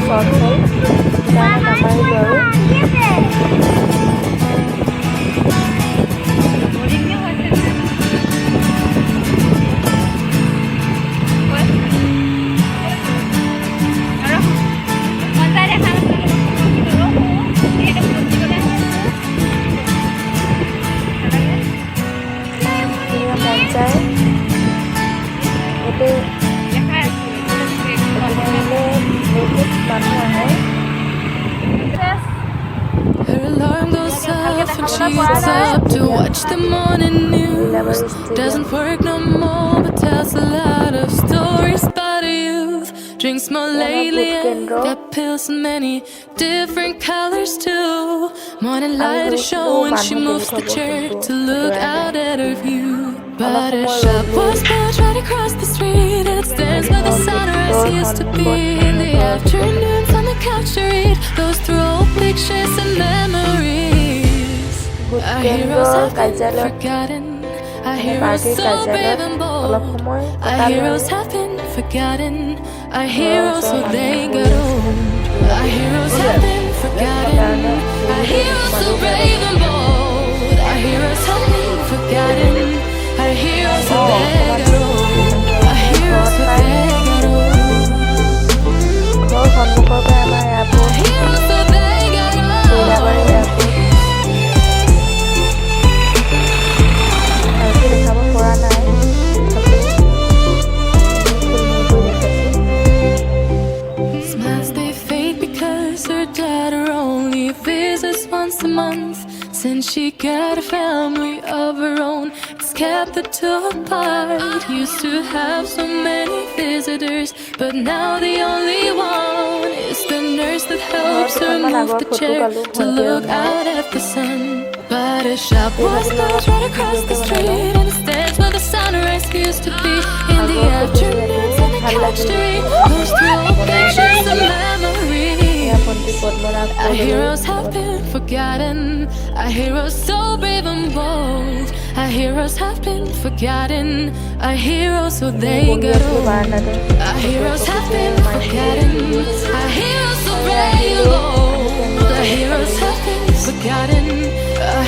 short হয় সেইকাৰণে নামাৰিলোঁ আৰু মন যায় গোটেই বহুত মানুহ আহে Her alarm goes off when she wakes up to watch the morning news. Doesn't work no more, but tells a lot of stories about her youth. Drinks more lately and got pills in many different colors too. Morning light is showing when she moves the chair to look out at her view. But her shop was built right across the street, and it stands where the sunrise used to be. In the afternoons on the couch to read, goes through old pictures and memories. Our heroes have been forgotten. Our heroes so brave and bold. Our heroes have been forgotten. Our heroes so they got old. Our heroes have been forgotten. Our heroes so brave and bold. Our heroes have been forgotten. Our heroes so they got old. Our heroes so they got old. ঘৰৰ সন্মুখৰ পৰা আমাৰ airport Heroes so they got Koilabari old. Airport ভালকৈ দেখাব পৰা নাই Smiles they fade because her daughter only visits once a month. Since she got a family of her own, it's kept the two apart. Used to have so many visitors, but now the only one is the nurse that helps her move the chair to look out at the sun. But a shop was built right across the street, and it stands where the sunrise used to be. In the afternoons on the couch to read, goes through old pictures and memories. Our heroes have been forgotten. Our heroes so brave and bold. Our heroes have been forgotten. Our heroes so they got old. Our heroes have been forgotten. Our heroes so brave and bold. Our heroes have been forgotten. Our